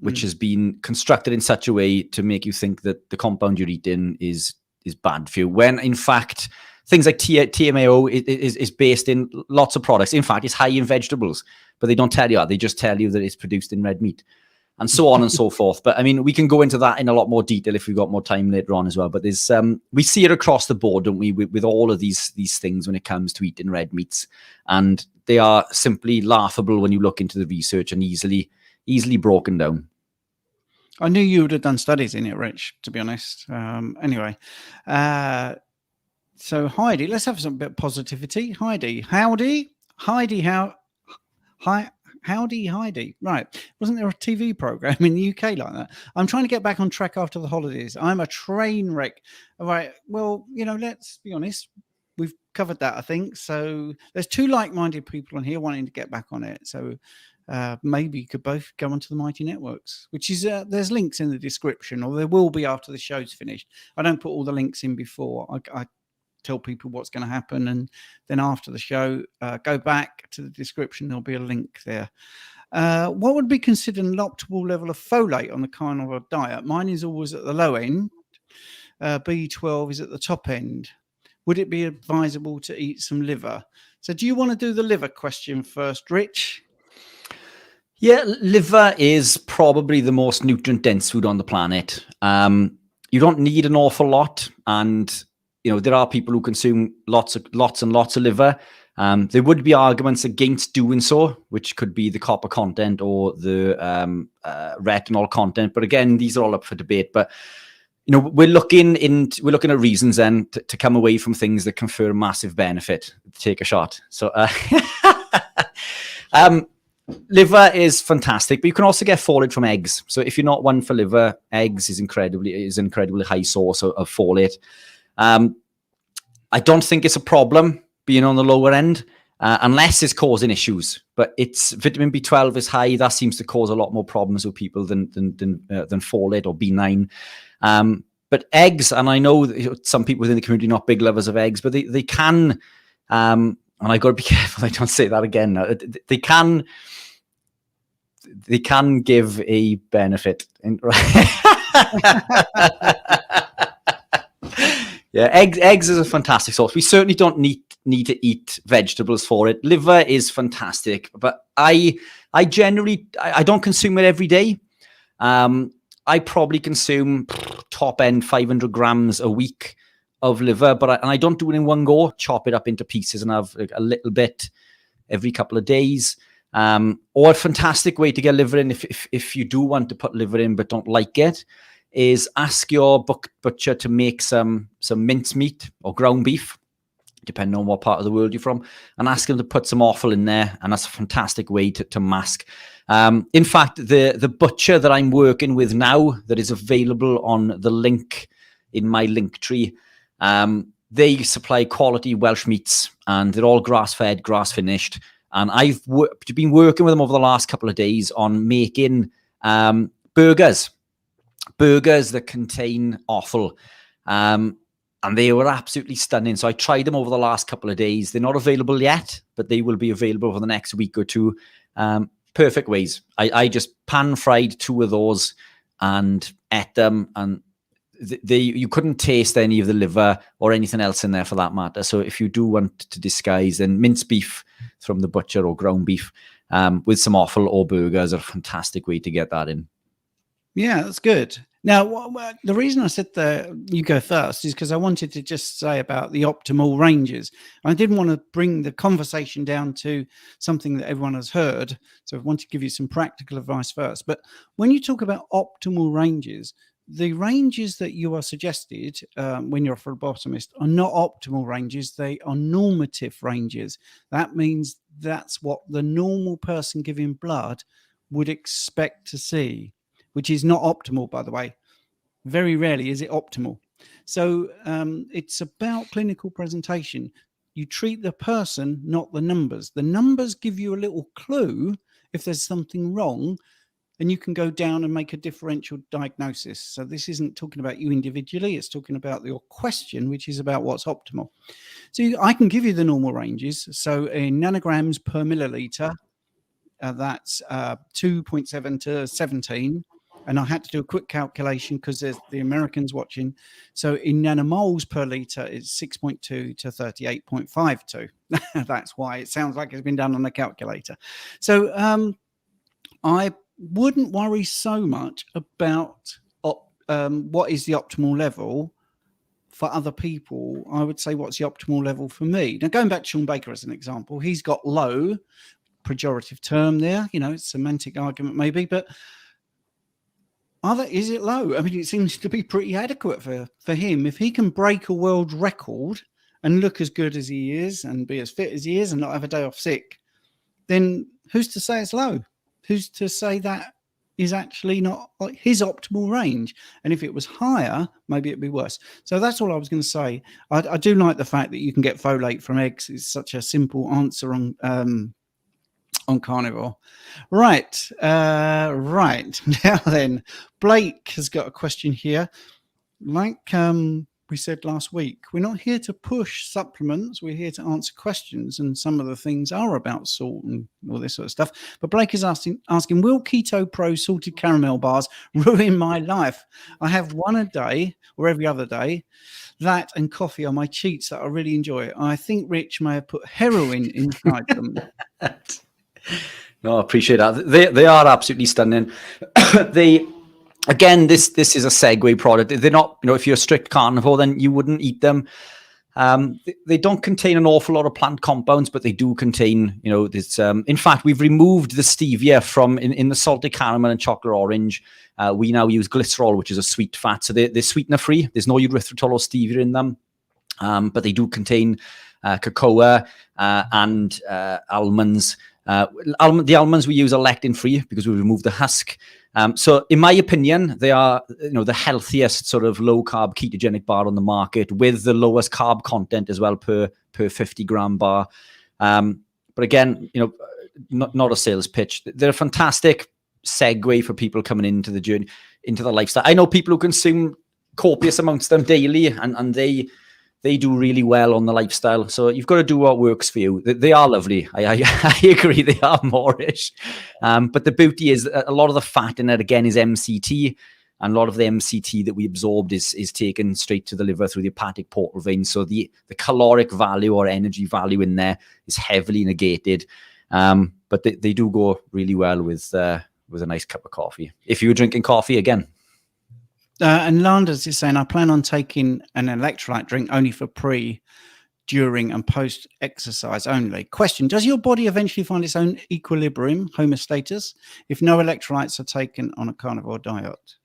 which has been constructed in such a way to make you think that the compound you're eating is bad for you, when in fact things like TMAO is based in lots of products. In fact, it's high in vegetables, but they don't tell you that. They just tell you that it's produced in red meat, and so on and so forth. But I mean, we can go into that in a lot more detail if we've got more time later on as well. But there's we see it across the board, don't we, with all of these things when it comes to eating red meats, and they are simply laughable when you look into the research and easily broken down. I knew you would have done studies in it, Rich, to be honest. Anyway, so Heidi, let's have some bit of positivity. Heidi, howdy. Heidi. Right. Wasn't there a TV program in the UK like that? I'm trying to get back on track after the holidays. I'm a train wreck. All right. Well, you know, let's be honest. We've covered that, I think. So there's two like-minded people on here wanting to get back on it. So maybe you could both go onto the Mighty Networks, which is there's links in the description, or there will be after the show's finished. I don't put all the links in before. I tell people what's going to happen, and then after the show, go back to the description. There'll be a link there. What would be considered an optimal level of folate on the carnivore diet? Mine is always at the low end. B12 is at the top end. Would it be advisable to eat some liver? So do you want to do the liver question first, Rich? Yeah, liver is probably the most nutrient-dense food on the planet. You don't need an awful lot, and there are people who consume lots and lots of liver. There would be arguments against doing so, which could be the copper content or the retinol content. But again, these are all up for debate. But we're looking at reasons then to come away from things that confer massive benefit. Take a shot. So liver is fantastic, but you can also get folate from eggs. So if you're not one for liver, eggs is an incredibly high source of folate. I don't think it's a problem being on the lower end, unless it's causing issues. But it's vitamin B12 is high. That seems to cause a lot more problems with people than folate or B9. But eggs, and I know some people within the community are not big lovers of eggs, but they can, and I got to be careful I don't say that again. They can give a benefit. Yeah, eggs is a fantastic source. We certainly don't need to eat vegetables for it. Liver is fantastic, but I don't consume it every day. I probably consume top end 500 grams a week of liver, but I don't do it in one go. Chop it up into pieces and have a little bit every couple of days. Or a fantastic way to get liver in, if you do want to put liver in but don't like it, is ask your butcher to make some mincemeat or ground beef, depending on what part of the world you're from, and ask them to put some offal in there, and that's a fantastic way to mask. In fact, the butcher that I'm working with now, that is available on the link in my link tree, they supply quality Welsh meats, and they're all grass-fed, grass-finished, and I've been working with them over the last couple of days on making burgers that contain offal. And they were absolutely stunning. So I tried them over the last couple of days. They're not available yet, but they will be available over the next week or two. Perfect ways. I just pan-fried 2 of those and ate them. And you couldn't taste any of the liver or anything else in there for that matter. So if you do want to disguise, then minced beef from the butcher or ground beef with some offal or burgers are a fantastic way to get that in. Yeah, that's good. Now, the reason I said you go first is because I wanted to just say about the optimal ranges. I didn't want to bring the conversation down to something that everyone has heard. So I want to give you some practical advice first. But when you talk about optimal ranges, the ranges that you are suggested when you're a phlebotomist are not optimal ranges. They are normative ranges. That means that's what the normal person giving blood would expect to see, which is not optimal, by the way. Very rarely is it optimal. So it's about clinical presentation. You treat the person, not the numbers. The numbers give you a little clue if there's something wrong, and you can go down and make a differential diagnosis. So this isn't talking about you individually. It's talking about your question, which is about what's optimal. So I can give you the normal ranges. So in nanograms per milliliter, that's 2.7 to 17. And I had to do a quick calculation because there's the Americans watching. So in nanomoles per liter, it's 6.2 to 38.52. That's why it sounds like it's been done on a calculator. So I wouldn't worry so much about what is the optimal level for other people. I would say, what's the optimal level for me? Now, going back to Sean Baker as an example, he's got low, pejorative term there. It's a semantic argument maybe, but is it low? I mean, it seems to be pretty adequate for him. If he can break a world record and look as good as he is and be as fit as he is and not have a day off sick, then who's to say it's low? Who's to say that is actually not like his optimal range? And if it was higher, maybe it'd be worse. So that's all I was going to say. I do like the fact that you can get folate from eggs. It's such a simple answer on on carnivore. Right. Right. Now then, Blake has got a question here. Like we said last week, we're not here to push supplements. We're here to answer questions. And some of the things are about salt and all this sort of stuff. But Blake is asking, will Keto Pro salted caramel bars ruin my life? I have one a day or every other day. That and coffee are my cheats that I really enjoy. I think Rich may have put heroin inside them. No, I appreciate that. They are absolutely stunning. Again, this is a segue product. They're not, if you're a strict carnivore, then you wouldn't eat them. They don't contain an awful lot of plant compounds, but they do contain, this. In fact, we've removed the stevia from in the salted caramel and chocolate orange. We now use glycerol, which is a sweet fat. So they're sweetener free. There's no erythritol or stevia in them, but they do contain cocoa and almonds. The almonds we use are lectin free because we removed the husk. So in my opinion, they are, the healthiest sort of low carb ketogenic bar on the market with the lowest carb content as well per 50 gram bar. But again, not a sales pitch. They're a fantastic segue for people coming into the journey, into the lifestyle. I know people who consume copious amounts of them daily and they do really well on the lifestyle. So you've got to do what works for you. They are lovely. I agree. They are moreish. But the beauty is a lot of the fat in it, again, is MCT. And a lot of the MCT that we absorbed is taken straight to the liver through the hepatic portal vein. So the caloric value or energy value in there is heavily negated. But they do go really well with a nice cup of coffee. If you were drinking coffee, again. And Landers is saying, I plan on taking an electrolyte drink only for during, and post exercise only. Question, does your body eventually find its own equilibrium, homeostasis, if no electrolytes are taken on a carnivore diet?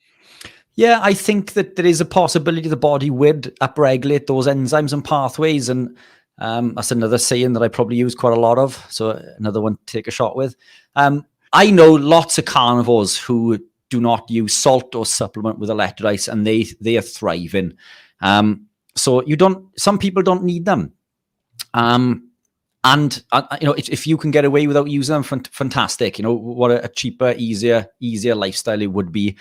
Yeah, I think that there is a possibility the body would upregulate those enzymes and pathways. And that's another saying that I probably use quite a lot of. So another one to take a shot with. I know lots of carnivores who do not use salt or supplement with electrolytes, and they are thriving. So some people don't need them. If you can get away without using them, fantastic. What a cheaper, easier lifestyle it would be.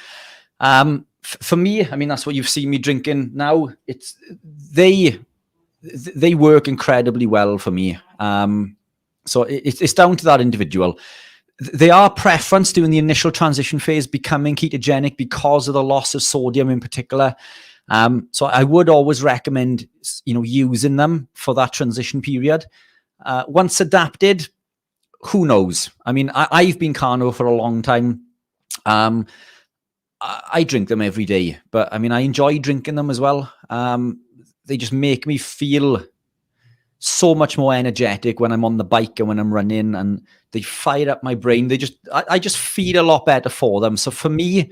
For me, I mean, that's what you've seen me drinking now. They work incredibly well for me. So it's down to that individual. They are preference during the initial transition phase, becoming ketogenic because of the loss of sodium in particular. So I would always recommend, using them for that transition period. Once adapted, who knows? I mean, I've been carnivore for a long time. I drink them every day, but I mean, I enjoy drinking them as well. They just make me feel so much more energetic when I'm on the bike and when I'm running, and they fire up my brain. I just feel a lot better for them. So for me,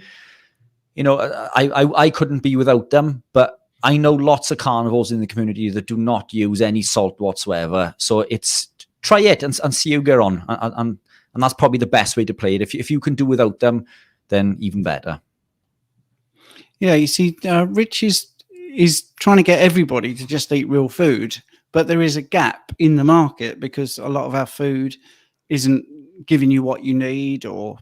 I couldn't be without them, but I know lots of carnivores in the community that do not use any salt whatsoever. So try it and see how you get on. And that's probably the best way to play it. If you can do without them, then even better. Yeah, you see, Rich is trying to get everybody to just eat real food. But there is a gap in the market because a lot of our food isn't giving you what you need, or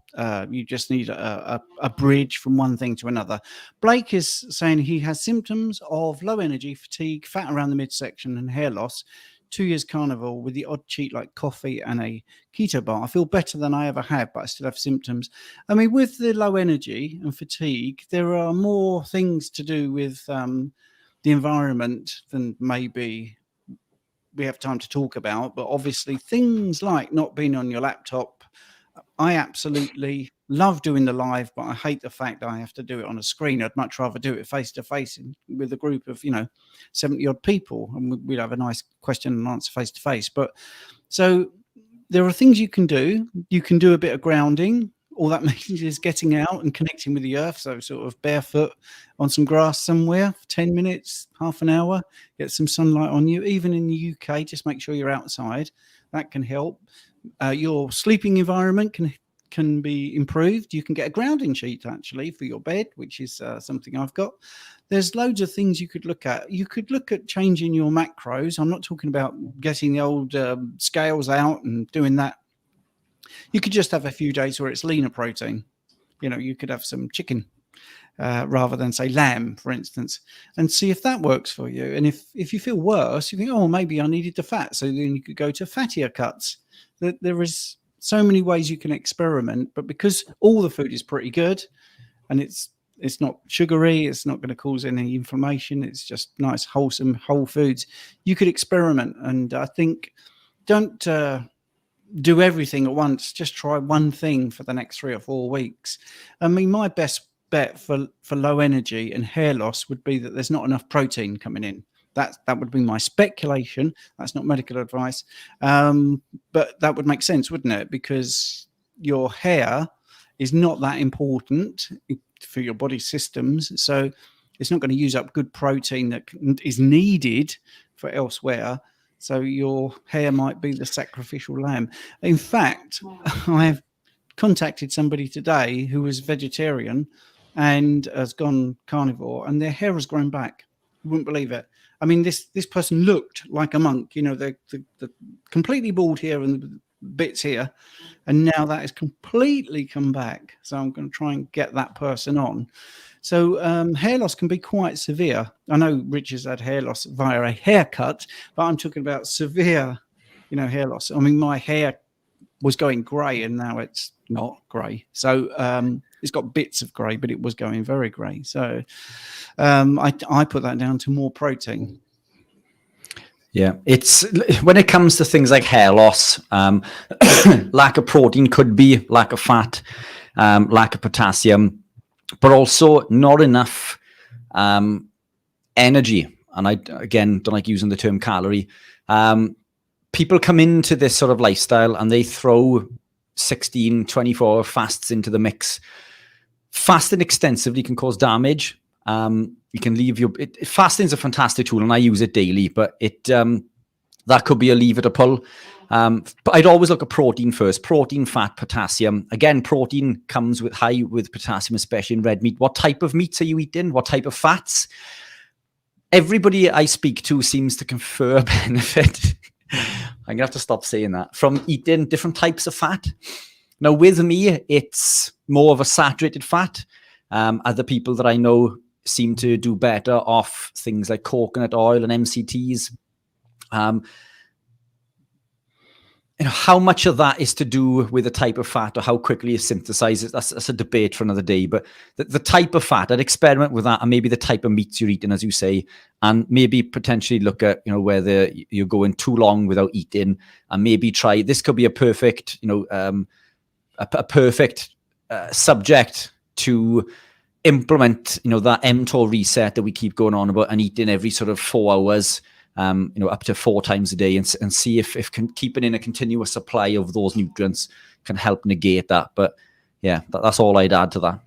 you just need a bridge from one thing to another. Blake is saying he has symptoms of low energy, fatigue, fat around the midsection, and hair loss. 2 years carnivore with the odd cheat like coffee and a keto bar. I feel better than I ever have, but I still have symptoms. I mean, with the low energy and fatigue, there are more things to do with the environment than maybe we have time to talk about, but obviously things like not being on your laptop. I absolutely love doing the live, but I hate the fact that I have to do it on a screen. I'd much rather do it face to face with a group of 70 odd people, and we'd have a nice question and answer face to face. But so there are things you can do. You can do a bit of grounding. All that means is getting out and connecting with the earth. So sort of barefoot on some grass somewhere for 10 minutes, half an hour, get some sunlight on you. Even in the UK, just make sure you're outside. That can help. Your sleeping environment can be improved. You can get a grounding sheet actually for your bed, which is something I've got. There's loads of things you could look at. You could look at changing your macros. I'm not talking about getting the old scales out and doing that You could just have a few days where it's leaner protein. You could have some chicken rather than, say, lamb, for instance, and see if that works for you. And if you feel worse, you think, oh, maybe I needed the fat. So then you could go to fattier cuts. There is so many ways you can experiment, but because all the food is pretty good and it's not sugary, it's not going to cause any inflammation, it's just nice, wholesome, whole foods, you could experiment. And I think don't do everything at once. Just try one thing for the next 3 or 4 weeks. I mean, my best bet for low energy and hair loss would be that there's not enough protein coming in. That would be my speculation. That's not medical advice, but that would make sense, wouldn't it? Because your hair is not that important for your body systems, so it's not going to use up good protein that is needed for elsewhere. So your hair might be the sacrificial lamb. In fact, I have contacted somebody today who was vegetarian and has gone carnivore, and their hair has grown back. You wouldn't believe it. I mean, this person looked like a monk, the completely bald here and the bits here, and now that has completely come back. So I'm going to try and get that person on. So hair loss can be quite severe. I know Richard's had hair loss via a haircut, but I'm talking about severe, hair loss. I mean, my hair was going grey and now it's not grey. So it's got bits of grey, but it was going very grey. So I put that down to more protein. Yeah, it's when it comes to things like hair loss, lack of protein could be lack of fat, lack of potassium, but also not enough energy. And I, again, don't like using the term calorie. People come into this sort of lifestyle and they throw 16, 24 fasts into the mix. Fasting extensively can cause damage. You can leave fasting is a fantastic tool and I use it daily, but that could be a lever to pull. But I'd always look at protein first. Protein, fat, potassium. Again, protein comes high with potassium, especially in red meat. What type of meats are you eating? What type of fats? Everybody I speak to seems to confer benefit. I'm going to have to stop saying that. From eating different types of fat. Now, with me, it's more of a saturated fat. Other people that I know seem to do better off things like coconut oil and MCTs. How much of that is to do with the type of fat or how quickly it synthesizes, that's a debate for another day. But the type of fat, I'd experiment with that, and maybe the type of meats you're eating, as you say, and maybe potentially look at, whether you're going too long without eating, and maybe try, this could be a perfect, a perfect subject to implement, that mTOR reset that we keep going on about, and eating every sort of 4 hours, up to 4 times a day, and see if keeping in a continuous supply of those nutrients can help negate that. But yeah, that's all I'd add to that.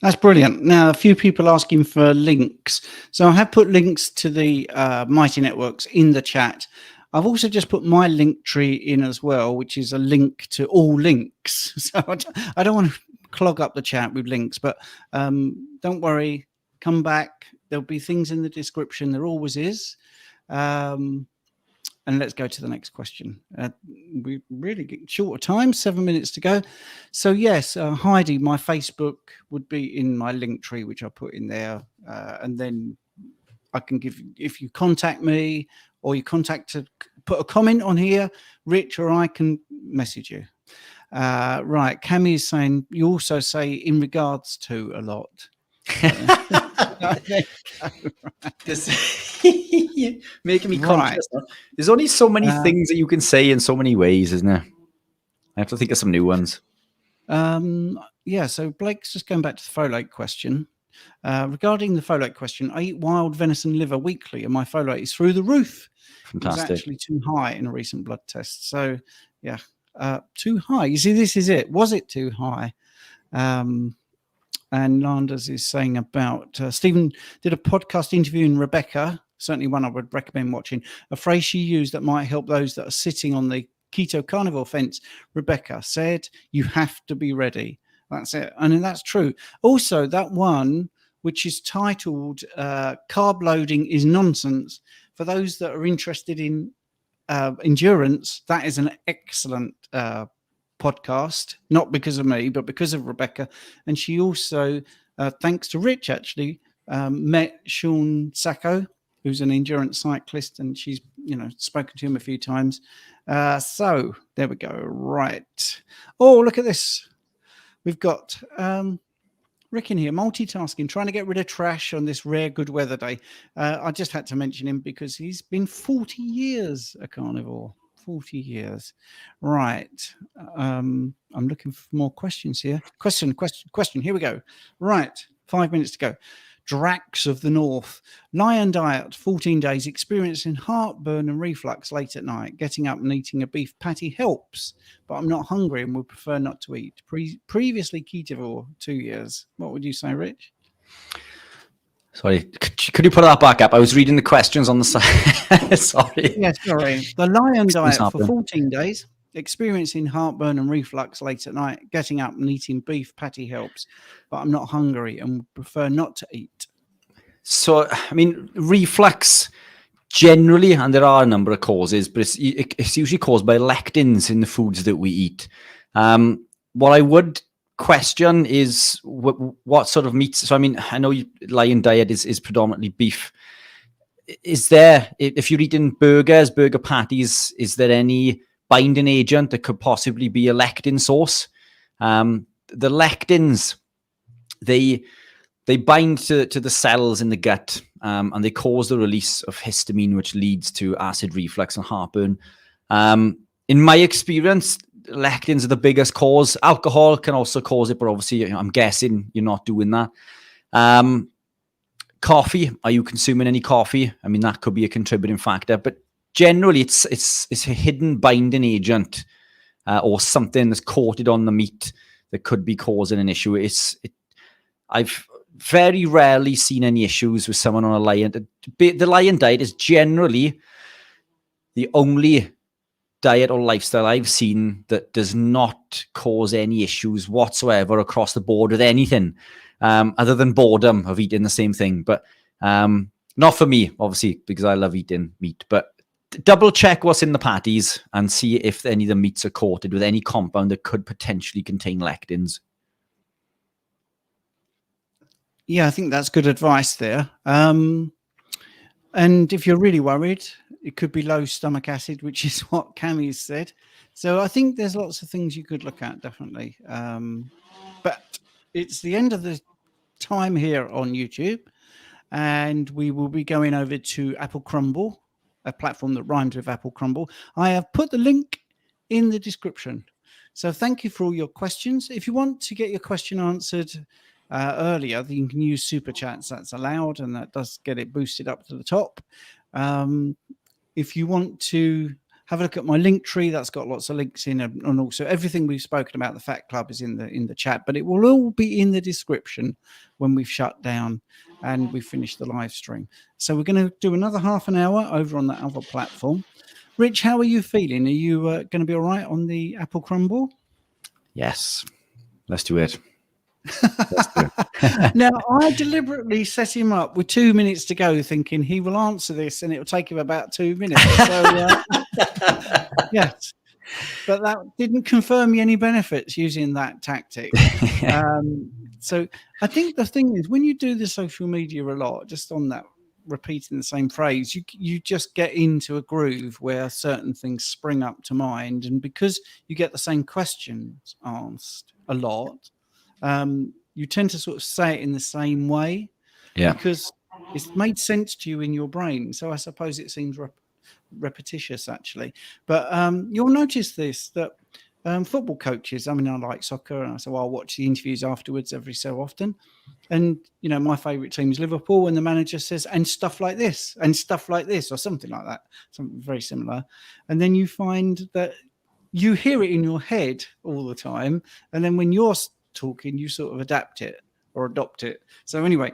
That's brilliant. Now, a few people asking for links. So I have put links to the Mighty Networks in the chat. I've also just put my link tree in as well, which is a link to all links. So I don't want to clog up the chat with links, but don't worry, come back. There'll be things in the description. There always is. And let's go to the next question. We really get short of time, 7 minutes to go. So yes, Heidi, my Facebook would be in my link tree, which I put in there. And then I can give, if you contact me or you put a comment on here, Rich or I can message you. Right, Cammy is saying, you also say in regards to a lot. Making me conscious. Right. There's only so many things that you can say in so many ways, isn't there? I have to think of some new ones. Yeah, so Blake's just going back to the folate question. Regarding the folate question, I eat wild venison liver weekly and my folate is through the roof. Fantastic. It was actually too high in a recent blood test. So yeah, too high. You see, this is it. Was it too high? And Landers is saying about Stephen did a podcast interviewing Rebecca, certainly one I would recommend watching. A phrase she used that might help those that are sitting on the keto carnivore fence. Rebecca said, "You have to be ready." That's it, and that's true. Also, that one which is titled "Carb Loading is Nonsense." For those that are interested in endurance, that is an excellent podcast, not because of me, but because of Rebecca. And she also, thanks to Rich, actually, met Sean Sacco, who's an endurance cyclist, and she's, spoken to him a few times. So there we go. Right. Oh, look at this. We've got Rick in here, multitasking, trying to get rid of trash on this rare good weather day. I just had to mention him because he's been 40 years a carnivore. 40 years. Right. I'm looking for more questions here. Question. Here we go. Right. 5 minutes to go. Drax of the North. Lion diet, 14 days, experiencing heartburn and reflux late at night. Getting up and eating a beef patty helps, but I'm not hungry and would prefer not to eat. Previously ketovore, 2 years. What would you say, Rich? Sorry, could you put that back up? I was reading the questions on the side. Sorry. Yeah, sorry. The Lion diet for 14 days, experiencing heartburn and reflux late at night. Getting up and eating beef patty helps, but I'm not hungry and would prefer not to eat. So, I mean, reflux generally, and there are a number of causes, but it's usually caused by lectins in the foods that we eat. What I would question is what sort of meats. So, I mean, I know Lion diet is predominantly beef. Is there, if you're eating burger patties, is there any binding agent that could possibly be a lectin source? The lectins, they bind to the cells in the gut, and they cause the release of histamine, which leads to acid reflux and heartburn. In my experience, lectins are the biggest cause. Alcohol can also cause it, but obviously, I'm guessing you're not doing that. Coffee, are you consuming any coffee? I mean, that could be a contributing factor, but generally it's a hidden binding agent or something that's coated on the meat that could be causing an issue. I've very rarely seen any issues with someone on a Lion. The Lion diet is generally the only diet or lifestyle I've seen that does not cause any issues whatsoever across the board with anything, other than boredom of eating the same thing. But not for me, obviously, because I love eating meat. But double check what's in the patties and see if any of the meats are coated with any compound that could potentially contain lectins. Yeah, I think that's good advice there. And if you're really worried, it could be low stomach acid, which is what Cammy said. So I think there's lots of things you could look at, definitely. But it's the end of the time here on YouTube, and we will be going over to Apple Crumble, a platform that rhymes with Apple Crumble. I have put the link in the description. So thank you for all your questions. If you want to get your question answered earlier, you can use super chats. That's allowed, and that does get it boosted up to the top. If you want to have a look at my link tree, that's got lots of links in, and also everything we've spoken about the Fat Club is in the chat, but it will all be in the description when we've shut down and we finish the live stream. So we're going to do another half an hour over on that other platform. Rich, how are you feeling? Are you going to be all right on the Apple Crumble? Yes, let's do it. Now, I deliberately set him up with 2 minutes to go, thinking he will answer this and it will take him about 2 minutes. So, yes, but that didn't confer me any benefits using that tactic. So I think the thing is, when you do the social media a lot, just on that, repeating the same phrase, you just get into a groove where certain things spring up to mind. And because you get the same questions asked a lot, you tend to sort of say it in the same way, because it's made sense to you in your brain. So I suppose it seems repetitious, actually. But you'll notice this, that football coaches, I mean, I like soccer, and so I'll watch the interviews afterwards every so often. And, you know, my favourite team is Liverpool, and the manager says, and stuff like this, or something like that, something very similar. And then you find that you hear it in your head all the time, and then when you're talking, you sort of adapt it or adopt it. So anyway,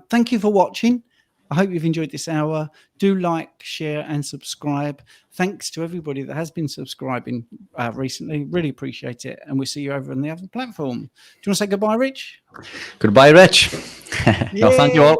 thank you for watching. I hope you've enjoyed this hour. Do like, share, and subscribe. Thanks to everybody that has been subscribing recently. Really appreciate it. And we'll see you over on the other platform. Do you want to say goodbye, Rich? Goodbye, Rich. No, thank you all.